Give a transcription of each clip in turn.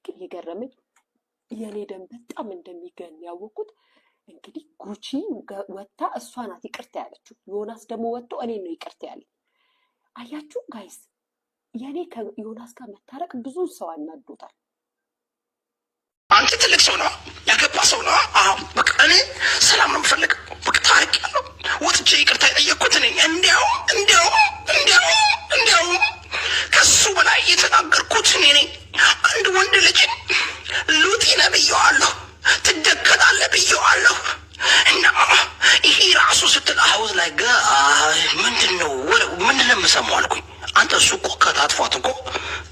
ግን የገረመኝ የኔ ደም በጣም እንደሚገን ያወቁት እንግዲህ ጉቺ ወጣ እሷ ናት ይቅርታ ያለችው። ዮናስ ደግሞ ወጥቶ እኔ ነው ይቅርታ ያለኝ። አያችሁ ጋይስ፣ የኔ ከዮናስ ጋር መታረቅ ብዙ ሰው አናዶታል። አንተ ትልቅ ሰው ነው፣ ያገባ ሰው ነው። አሁን በቃ እኔ ሰላም ነው የምፈልገው። በቃ ታሪክ ያለው ወጥቼ ይቅርታ የጠየቅኩት እኔ እንዲያውም ከሱ በላይ የተናገርኩት እኔ ነኝ። አንድ ወንድ ልጅ ሉጢ ነህ ብዬዋለሁ፣ ትደከታለህ ብዬዋለሁ። እና ይሄ ራሱ ስትል ሀውዝ ላይ ምንድን ነው የምሰማው አልኩኝ። አንተ እሱ እኮ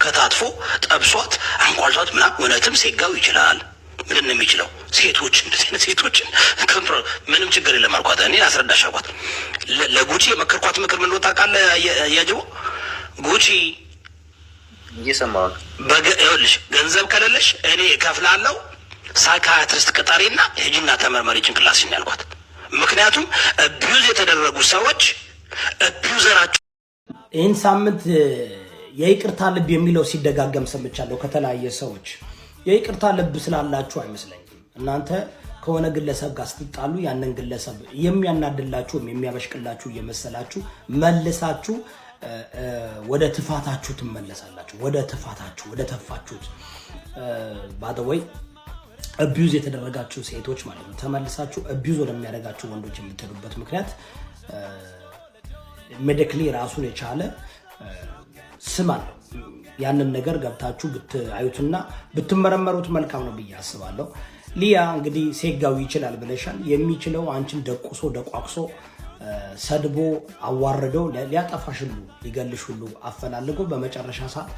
ከታትፎ ጠብሷት አንቋልቷት ምናምን እውነትም ሴጋው ይችላል። ምንድን ነው የሚችለው? ሴቶችን ምንም ችግር የለም አልኳት። እኔ አስረዳሽ አልኳት። ለጉቺ የመከርኳት ምክር ምን ታውቃለህ? ያጅቦ ጉቺ እየሰማሁ ነው። ይኸውልሽ ገንዘብ ከሌለሽ እኔ እከፍላለሁ፣ ሳይካትሪስት ቅጠሪና ሂጂና ተመርመሪ ጭንቅላትሽን ያልኳት። ምክንያቱም አቢዩዝ የተደረጉ ሰዎች አቢዩዘራቸው ይህን ሳምንት የይቅርታ ልብ የሚለው ሲደጋገም ሰምቻለሁ ከተለያየ ሰዎች። የይቅርታ ልብ ስላላችሁ አይመስለኝም። እናንተ ከሆነ ግለሰብ ጋር ስትጣሉ ያንን ግለሰብ የሚያናድላችሁ የሚያበሽቅላችሁ እየመሰላችሁ መልሳችሁ ወደ ትፋታችሁ ትመለሳላችሁ። ወደ ተፋችሁት ባደወይ አቢዩዝ የተደረጋችሁ ሴቶች ማለት ነው ተመልሳችሁ አቢዩዝ ወደሚያደርጋችሁ ወንዶች የምትሄዱበት ምክንያት ሜዲካሊ ራሱን የቻለ ስም አለው። ያንን ነገር ገብታችሁ ብታዩትና ብትመረመሩት መልካም ነው ብዬ አስባለሁ። ሊያ እንግዲህ ሴጋው ይችላል ብለሻል። የሚችለው አንቺን ደቋቅሶ ሰድቦ አዋርደው ሊያጠፋሽ ሁሉ ሊገልሽ ሁሉ አፈላልጎ በመጨረሻ ሰዓት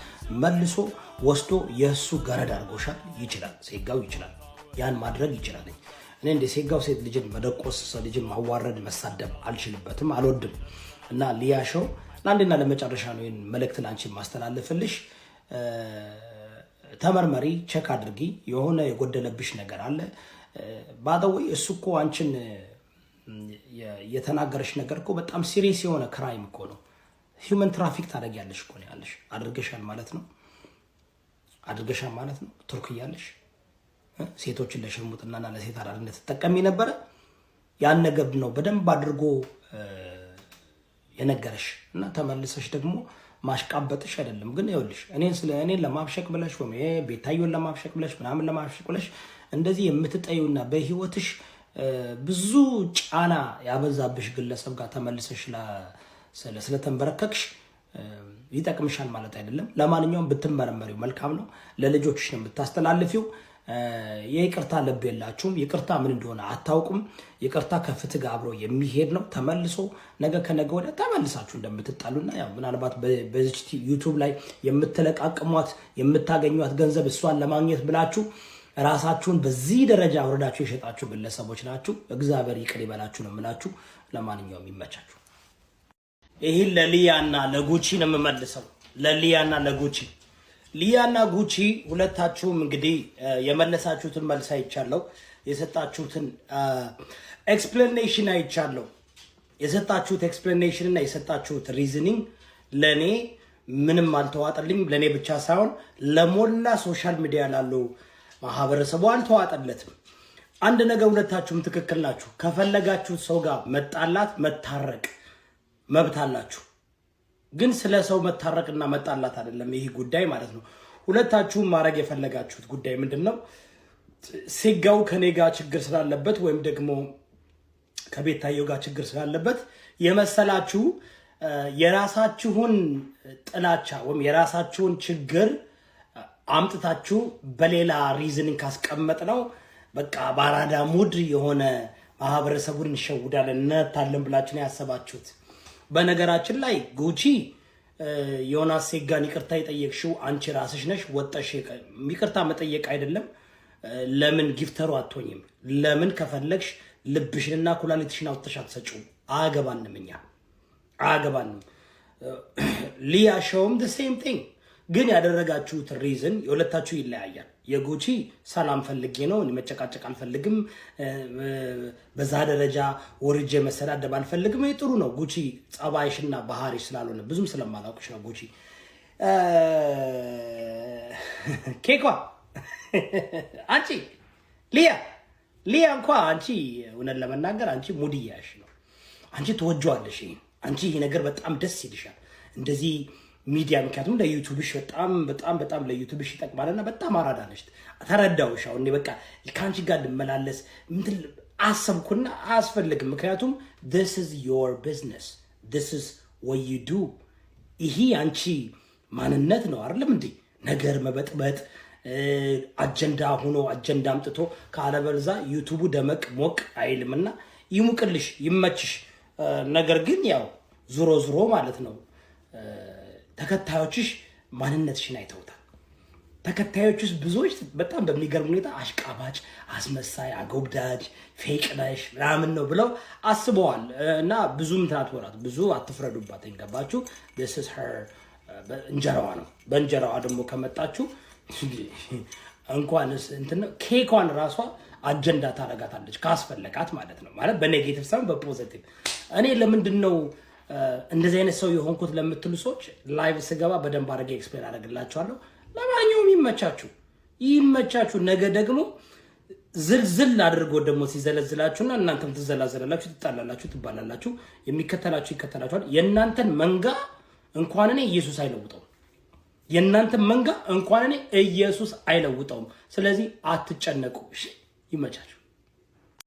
መልሶ ወስዶ የእሱ ገረድ አድርጎሻል። ይችላል፣ ሴጋው ይችላል፣ ያን ማድረግ ይችላል። እኔ እንደ ሴጋው ሴት ልጅን መደቆስ፣ ልጅን ማዋረድ፣ መሳደብ አልችልበትም፣ አልወድም። እና ሊያ ሾው ለአንድና ለመጨረሻ ነው ይህን መልእክት ላንቺ ማስተላለፍልሽ። ተመርመሪ፣ ቼክ አድርጊ። የሆነ የጎደለብሽ ነገር አለ ባደወይ እሱ እኮ አንቺን የተናገረሽ ነገር እኮ በጣም ሲሪየስ የሆነ ክራይም እኮ ነው። ሂውመን ትራፊክ ታደርጊያለሽ እኮ ነው ያለሽ። አድርገሻል ማለት ነው። ቱርክ እያለሽ ሴቶችን ለሽሙጥናና ለሴት አዳሪነት ተጠቀሚ ነበረ። ያን ነገር ነው በደንብ አድርጎ የነገረሽ እና ተመልሰሽ ደግሞ ማሽቃበጥሽ አይደለም። ግን ይኸውልሽ እኔን ለማብሸቅ ብለሽ ወይ ቤታዮን ለማብሸቅ ብለሽ ምናምን ለማብሸቅ ብለሽ እንደዚህ የምትጠዩና በህይወትሽ ብዙ ጫና ያበዛብሽ ግለሰብ ጋር ተመልሰሽ ስለተንበረከክሽ ይጠቅምሻል ማለት አይደለም። ለማንኛውም ብትመረመሪው መልካም ነው። ለልጆችሽ ነው የምታስተላልፊው። የይቅርታ ልብ የላችሁም። ይቅርታ ምን እንደሆነ አታውቁም። ይቅርታ ከፍትህ ጋር አብሮ የሚሄድ ነው። ተመልሶ ነገ ከነገ ወዲያ ተመልሳችሁ እንደምትጣሉና ያው ምናልባት በዚህ ዩቲዩብ ላይ የምትለቃቅሟት የምታገኟት ገንዘብ እሷን ለማግኘት ብላችሁ ራሳችሁን በዚህ ደረጃ አውርዳችሁ የሸጣችሁ ግለሰቦች ናችሁ። እግዚአብሔር ይቅር ይበላችሁ ነው የምላችሁ። ለማንኛውም ይመቻችሁ። ይሄን ለሊያና ለጉቺ ነው የምመልሰው። ለሊያና ለጉቺ ሊያና ጉቺ ሁለታችሁም እንግዲህ የመለሳችሁትን መልስ አይቻለሁ። የሰጣችሁትን ኤክስፕላኔሽን አይቻለሁ። የሰጣችሁት ኤክስፕላኔሽን እና የሰጣችሁት ሪዝኒንግ ለኔ ምንም አልተዋጠልኝ። ለኔ ብቻ ሳይሆን ለሞላ ሶሻል ሚዲያ ላለው ማህበረሰቡ አልተዋጠለትም። አንድ ነገር ሁለታችሁም ትክክል ናችሁ። ከፈለጋችሁት ሰው ጋር መጣላት መታረቅ መብት አላችሁ። ግን ስለ ሰው መታረቅና መጣላት አይደለም ይሄ ጉዳይ ማለት ነው። ሁለታችሁም ማድረግ የፈለጋችሁት ጉዳይ ምንድነው? ሴጋው ከኔ ጋር ችግር ስላለበት ወይም ደግሞ ከቤታየው ጋር ችግር ስላለበት የመሰላችሁ የራሳችሁን ጥላቻ ወይም የራሳችሁን ችግር አምጥታችሁ በሌላ ሪዝኒንግ ካስቀመጥ ነው በቃ ባራዳ ሙድ የሆነ ማህበረሰቡን እንሸውዳለን እናታለን ብላችሁ ነው ያሰባችሁት። በነገራችን ላይ ጉቺ ዮናስ ሴጋን ይቅርታ የጠየቅሽው አንቺ ራስሽ ነሽ። ወጣሽ ይቅርታ መጠየቅ አይደለም። ለምን ጊፍተሩ አትሆኝም? ለምን ከፈለግሽ ልብሽንና ኩላሊትሽን አውጥተሽ አትሰጪው? አገባንም፣ እኛ አገባንም። ሊያ ሾውም the same thing። ግን ያደረጋችሁት ሪዝን የሁለታችሁ ይለያያል። የጉቺ ሰላም ፈልጌ ነው፣ መጨቃጨቅ አልፈልግም፣ በዛ ደረጃ ወርጄ መሰዳደብ አልፈልግም። ጥሩ ነው ጉቺ፣ ጸባይሽና ባህሪሽ ስላልሆነ ብዙም ስለማላውቅሽ ነው ጉቺ። ኬኳ አንቺ ሊያ እንኳን አንቺ እውነት ለመናገር አንቺ ሙድያሽ ነው። አንቺ ትወጂዋለሽ ይሄን። አንቺ ይሄ ነገር በጣም ደስ ይልሻል እንደዚህ ሚዲያ፣ ምክንያቱም ለዩቲዩብሽ በጣም ለዩቲዩብሽ ይጠቅማልና በጣም አራዳ ነሽ። ተረዳውሽ። አሁን እኔ በቃ ከአንቺ ጋር ልመላለስ እንትን አሰብኩና አያስፈልግም። ምክንያቱም this is your business, this is what you do። ይሄ አንቺ ማንነት ነው አይደለም እንዴ? ነገር መበጥበጥ አጀንዳ ሆኖ አጀንዳ አምጥቶ ካለበለዛ ዩቲዩቡ ደመቅ ሞቅ አይልምና ይሙቅልሽ፣ ይመችሽ። ነገር ግን ያው ዙሮ ማለት ነው ተከታዮችሽ ማንነትሽን አይተውታል። ተከታዮችሽ ብዙዎች በጣም በሚገርም ሁኔታ አሽቃባጭ፣ አስመሳይ፣ አጎብዳጅ፣ ፌቅ ነሽ ምናምን ነው ብለው አስበዋል። እና ብዙም ትናትወራት ብዙ አትፍረዱባት። ገባችሁ? this is her እንጀራዋ ነው። በእንጀራዋ ደግሞ ከመጣችሁ እንኳንስ እንትን ኬኳን ራሷ አጀንዳ ታረጋታለች ካስፈለጋት ማለት ነው። ማለት በኔጌቲቭ ሳይሆን በፖዚቲቭ። እኔ ለምንድን ነው እንደዚህ አይነት ሰው የሆንኩት ለምትሉ ሰዎች ላይቭ ስገባ በደንብ አድርጌ ኤክስፕሌን አደርግላችኋለሁ። ለማንኛውም ይመቻችሁ። ነገ ደግሞ ዝልዝል አድርጎ ደግሞ ሲዘለዝላችሁና እናንተም ትዘላዘላላችሁ፣ ትጣላላችሁ፣ ትባላላችሁ። የሚከተላችሁ ይከተላችኋል። የእናንተን መንጋ እንኳን እኔ ኢየሱስ አይለውጠውም። የእናንተን መንጋ እንኳን እኔ ኢየሱስ አይለውጠውም። ስለዚህ አትጨነቁ። እሺ፣ ይመቻችሁ።